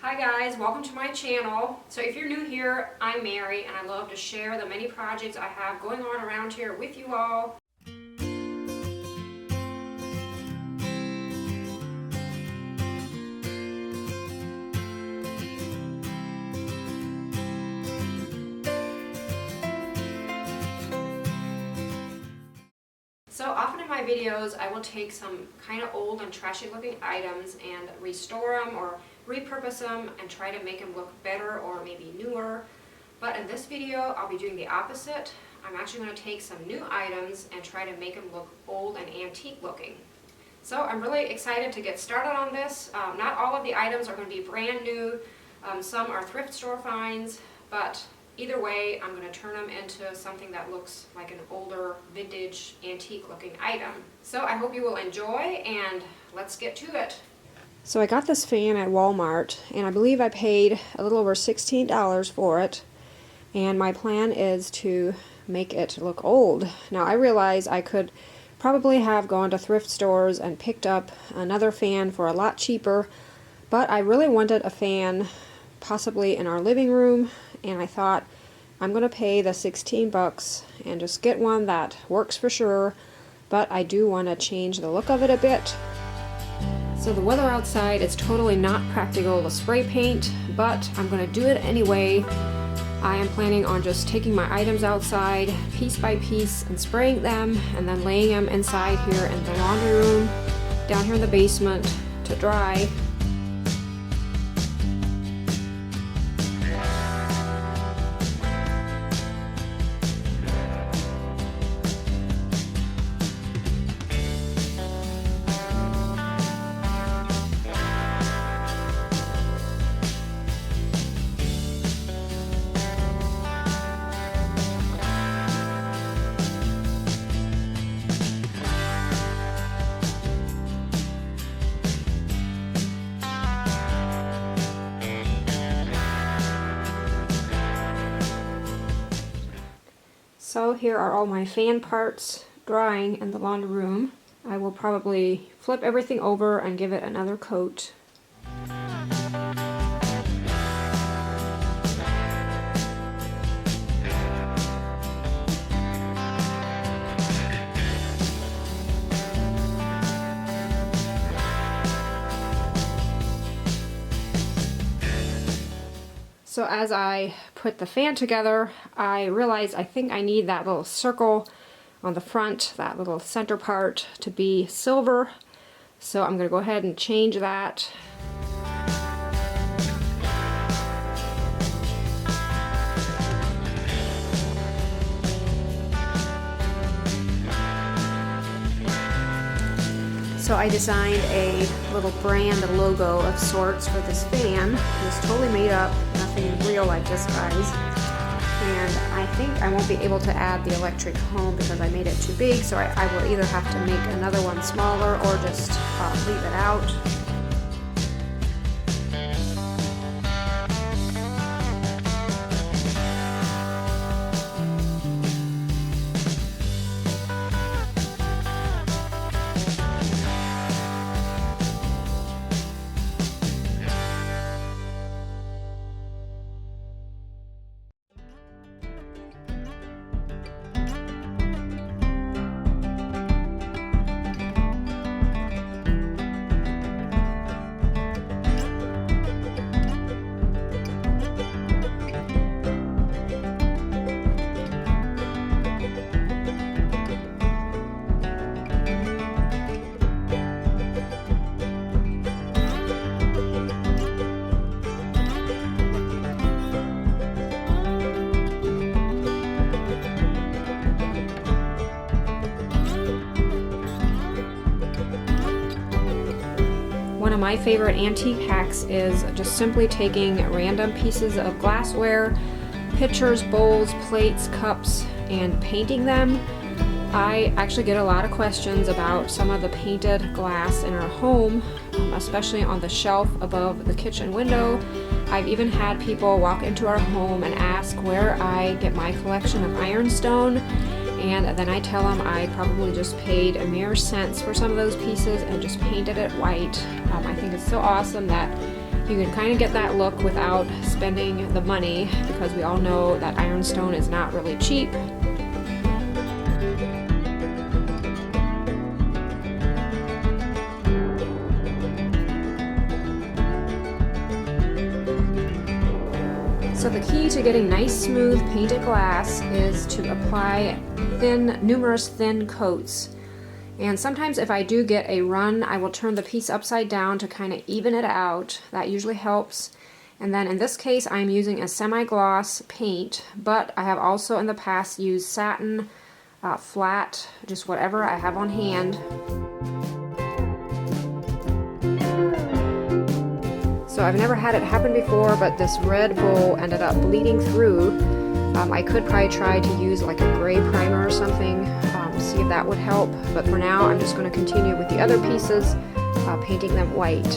Hi guys, welcome to my channel. So if you're new here, I'm Mary and I love to share the many projects I have going on around here with you all. So often in my videos, I will take some kind of old and trashy looking items and restore them or repurpose them and try to make them look better or maybe newer. But in this video, I'll be doing the opposite. I'm actually going to take some new items and try to make them look old and antique looking. So I'm really excited to get started on this. Not all of the items are going to be brand new. Some are thrift store finds, but either way, I'm going to turn them into something that looks like an older, vintage, antique looking item. So I hope you will enjoy, and let's get to it. So I got this fan at Walmart, and I believe I paid a little over $16 for it. And my plan is to make it look old. Now I realize I could probably have gone to thrift stores and picked up another fan for a lot cheaper, but I really wanted a fan possibly in our living room, and I thought I'm going to pay the 16 bucks and just get one that works for sure, but I do want to change the look of it a bit. So the weather outside is totally not practical to spray paint, but I'm going to do it anyway. I am planning on just taking my items outside piece by piece and spraying them and then laying them inside here in the laundry room down here in the basement to dry. So here are all my fan parts drying in the laundry room. I will probably flip everything over and give it another coat. So as I put the fan together, I realized I think I need that little circle on the front, that little center part, to be silver. So I'm going to go ahead and change that. So I designed a little brand logo of sorts for this fan. It was totally made up, nothing real like this, guys. And I think I won't be able to add the electric home because I made it too big, so I will either have to make another one smaller or just leave it out. One of my favorite antique hacks is just simply taking random pieces of glassware, pitchers, bowls, plates, cups, and painting them. I actually get a lot of questions about some of the painted glass in our home, especially on the shelf above the kitchen window. I've even had people walk into our home and ask where I get my collection of ironstone, and then I tell them I probably just paid a mere cents for some of those pieces and just painted it white. I think it's so awesome that You can kind of get that look without spending the money, because we all know that ironstone is not really cheap. So the key to getting nice, smooth, painted glass is to apply numerous thin coats. And sometimes if I do get a run, I will turn the piece upside down to kind of even it out. That usually helps. And then in this case, I'm using a semi-gloss paint, but I have also in the past used satin, flat, just whatever I have on hand. So I've never had it happen before, but this red bowl ended up bleeding through. I could probably try to use like a gray primer or something, see if that would help. But for now, I'm just going to continue with the other pieces, painting them white.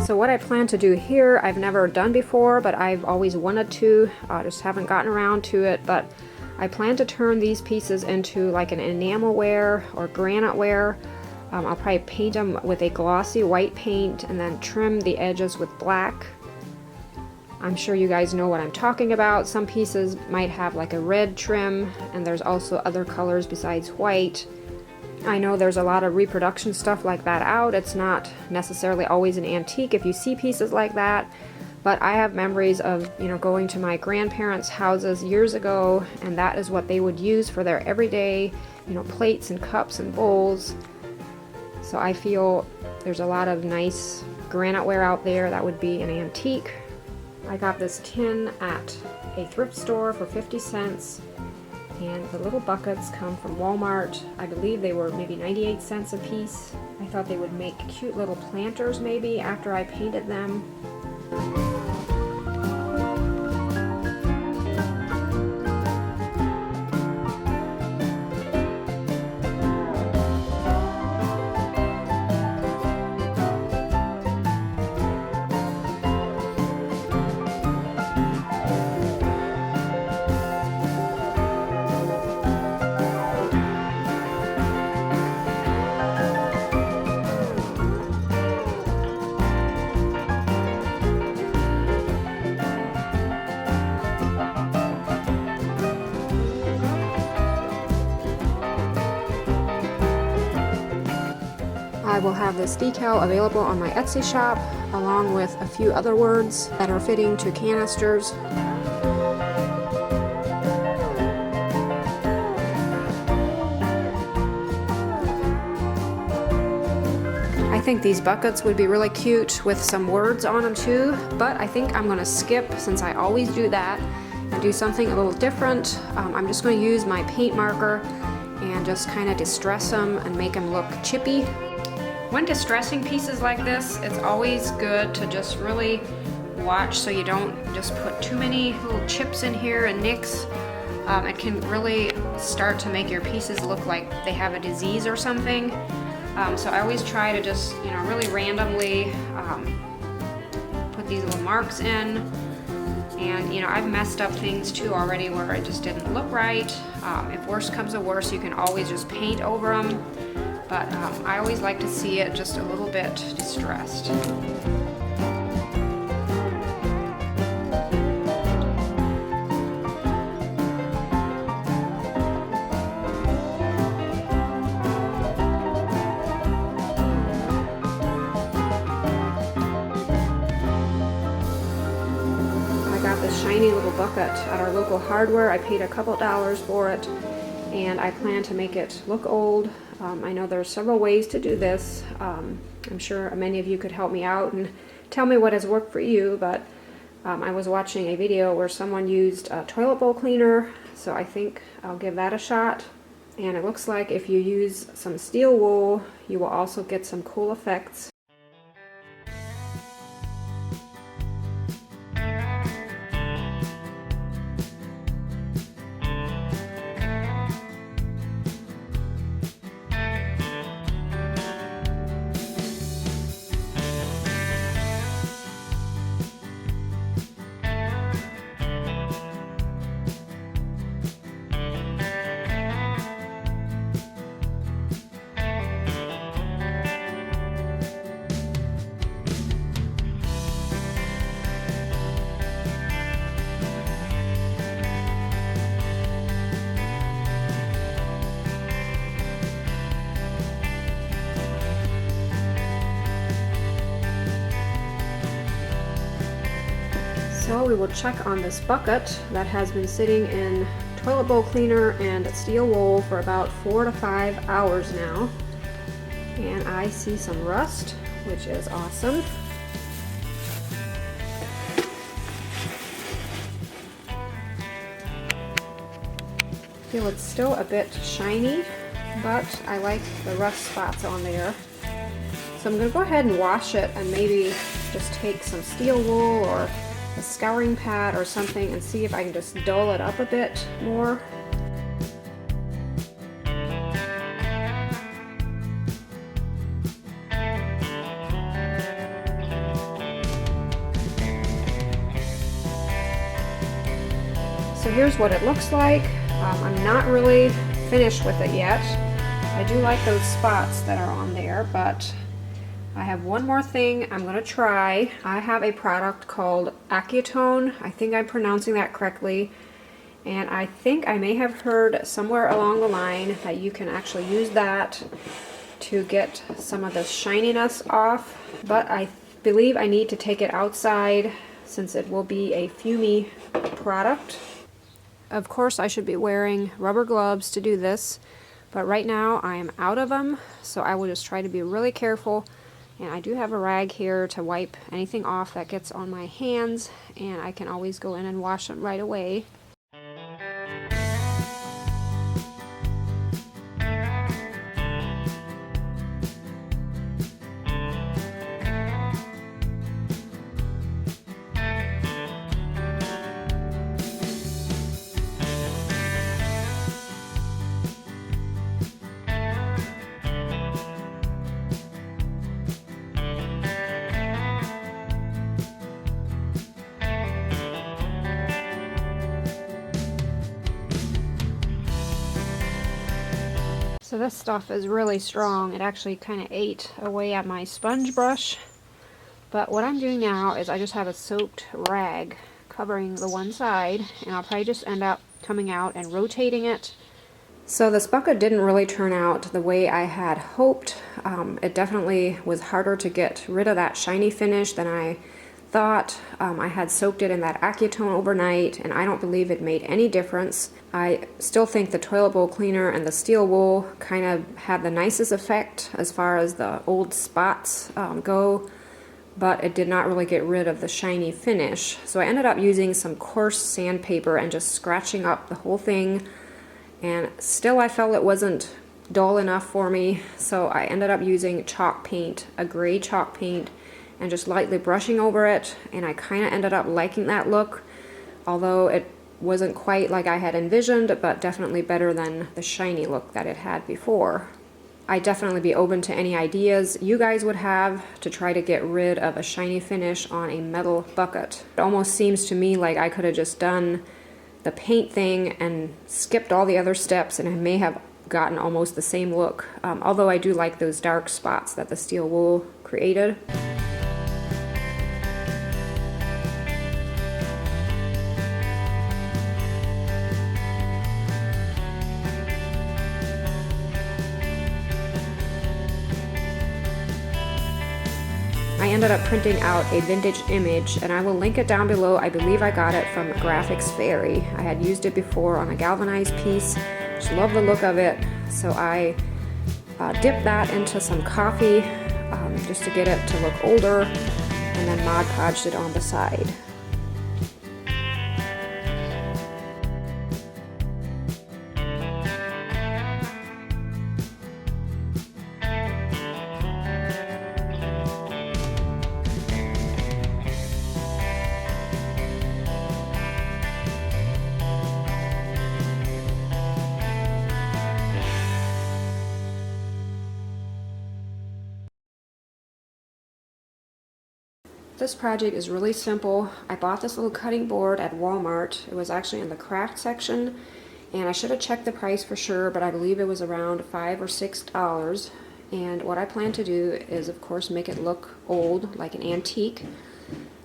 So what I plan to do here, I've never done before, but I've always wanted to, just haven't gotten around to it. But I plan to turn these pieces into like an enamelware or graniteware. I'll probably paint them with a glossy white paint and then trim the edges with black. I'm sure you guys know what I'm talking about. Some pieces might have like a red trim, and there's also other colors besides white. I know there's a lot of reproduction stuff like that out. It's not necessarily always an antique if you see pieces like that, but I have memories of, going to my grandparents' houses years ago, and that is what they would use for their everyday, plates and cups and bowls. So I feel there's a lot of nice graniteware out there that would be an antique. I got this tin at a thrift store for 50 cents, and the little buckets come from Walmart. I believe they were maybe 98 cents a piece. I thought they would make cute little planters maybe after I painted them. I will have this decal available on my Etsy shop, along with a few other words that are fitting to canisters. I think these buckets would be really cute with some words on them too, but I think I'm going to skip, since I always do that, and do something a little different. I'm just going to use my paint marker and just kind of distress them and make them look chippy. When distressing pieces like this, it's always good to just really watch so you don't just put too many little chips in here and nicks. It can really start to make your pieces look like they have a disease or something. So I always try to just, really randomly put these little marks in. And, I've messed up things too already where it just didn't look right. If worse comes to worse, you can always just paint over them. But I always like to see it just a little bit distressed. I got this shiny little bucket at our local hardware. I paid a couple dollars for it, and I plan to make it look old. I know there's several ways to do this. I'm sure many of you could help me out and tell me what has worked for you, but I was watching a video where someone used a toilet bowl cleaner, so I think I'll give that a shot. And it looks like if you use some steel wool, you will also get some cool effects. So we will check on this bucket that has been sitting in toilet bowl cleaner and steel wool for about 4 to 5 hours now. And I see some rust, which is awesome. I feel it's still a bit shiny, but I like the rust spots on there. So I'm going to go ahead and wash it and maybe just take some steel wool or a scouring pad or something and see if I can just dull it up a bit more. So here's what it looks like. I'm not really finished with it yet. I do like those spots that are on there, but I have one more thing I'm going to try. I have a product called Acetone. I think I'm pronouncing that correctly. And I think I may have heard somewhere along the line that you can actually use that to get some of the shininess off. But I believe I need to take it outside since it will be a fumey product. Of course, I should be wearing rubber gloves to do this, but right now I am out of them, so I will just try to be really careful. And I do have a rag here to wipe anything off that gets on my hands, and I can always go in and wash them right away. So this stuff is really strong. It actually kind of ate away at my sponge brush. But what I'm doing now is I just have a soaked rag covering the one side, and I'll probably just end up coming out and rotating it. So this bucket didn't really turn out the way I had hoped. It definitely was harder to get rid of that shiny finish than I thought. I had soaked it in that Acetone overnight, and I don't believe it made any difference. I still think the toilet bowl cleaner and the steel wool kind of had the nicest effect as far as the old spots go, but it did not really get rid of the shiny finish. So I ended up using some coarse sandpaper and just scratching up the whole thing, and still I felt it wasn't dull enough for me, so I ended up using chalk paint, a gray chalk paint, and just lightly brushing over it, and I kind of ended up liking that look, although it wasn't quite like I had envisioned, but definitely better than the shiny look that it had before. I'd definitely be open to any ideas you guys would have to try to get rid of a shiny finish on a metal bucket. It almost seems to me like I could have just done the paint thing and skipped all the other steps, and I may have gotten almost the same look, although I do like those dark spots that the steel wool created. I ended up printing out a vintage image, and I will link it down below. I believe I got it from Graphics Fairy. I had used it before on a galvanized piece. Just love the look of it, so I dipped that into some coffee just to get it to look older, and then Mod Podged it on the side. This project is really simple. I bought this little cutting board at Walmart. It was actually in the craft section, and I should have checked the price for sure, but I believe it was around $5 or $6. And what I plan to do is, of course, make it look old, like an antique.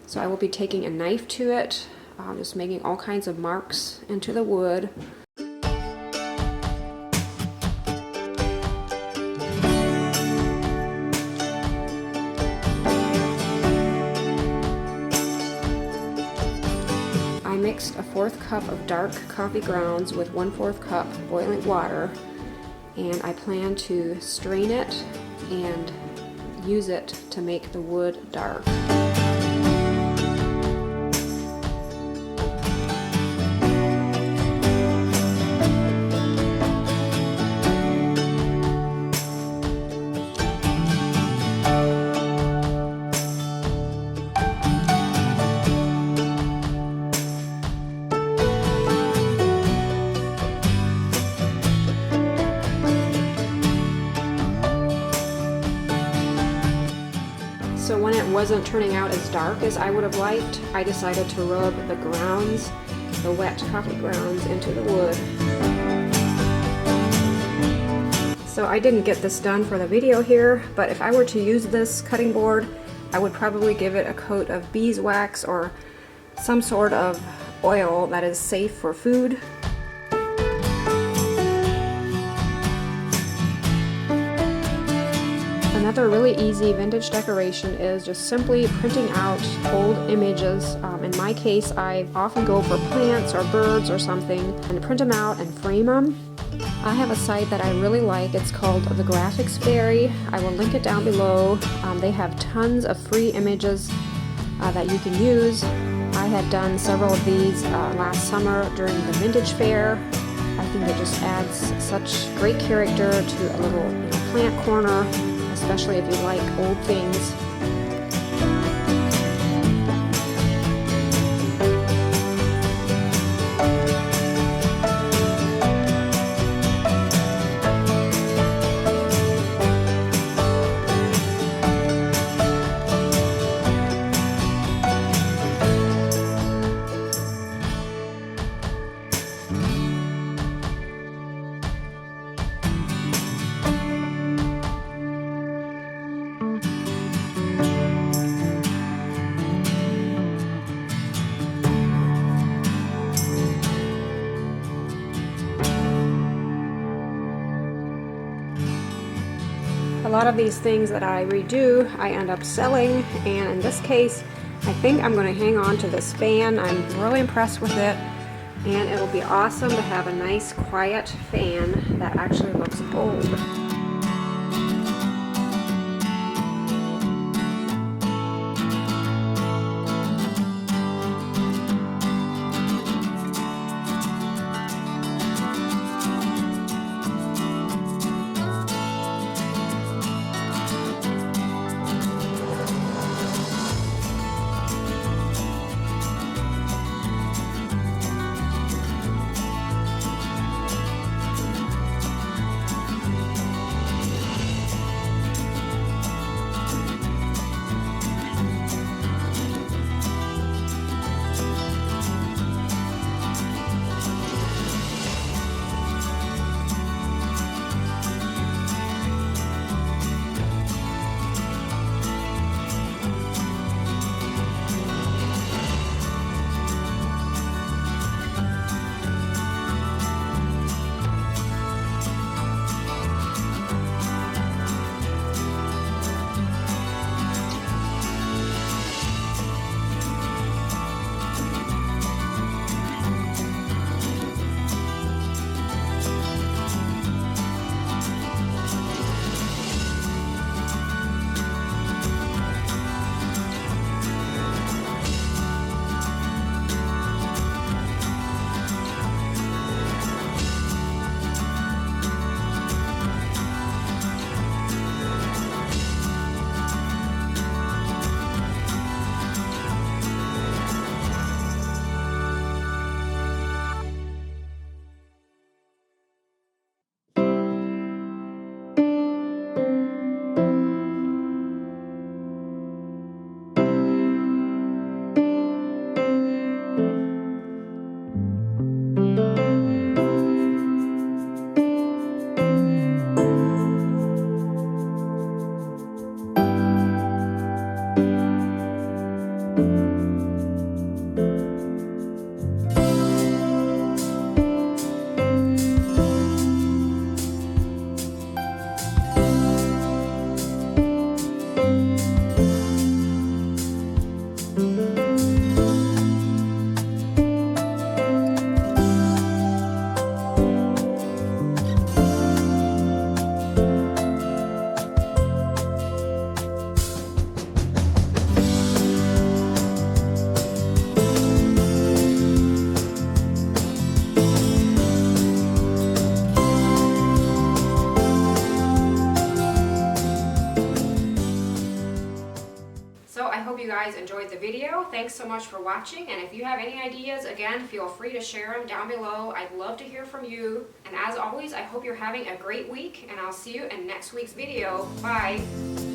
So I will be taking a knife to it, just making all kinds of marks into the wood. mixed a 1/4 cup of dark coffee grounds with 1/4 cup boiling water, and I plan to strain it and use it to make the wood dark. So when it wasn't turning out as dark as I would have liked, I decided to rub the grounds, the wet coffee grounds, into the wood. So I didn't get this done for the video here, but if I were to use this cutting board, I would probably give it a coat of beeswax or some sort of oil that is safe for food. Another really easy vintage decoration is just simply printing out old images. In my case, I often go for plants or birds or something and print them out and frame them. I have a site that I really like. It's called the Graphics Fairy. I will link it down below. They have tons of free images that you can use. I had done several of these last summer during the vintage fair. I think it just adds such great character to a little plant corner, especially if you like old things. A lot of these things that I redo, I end up selling, and in this case, I think I'm going to hang on to this fan. I'm really impressed with it, and it'll be awesome to have a nice, quiet fan that actually looks old. So I hope you guys enjoyed the video. Thanks so much for watching, and if you have any ideas, again, feel free to share them down below. I'd love to hear from you. And as always, I hope you're having a great week, and I'll see you in next week's video. Bye!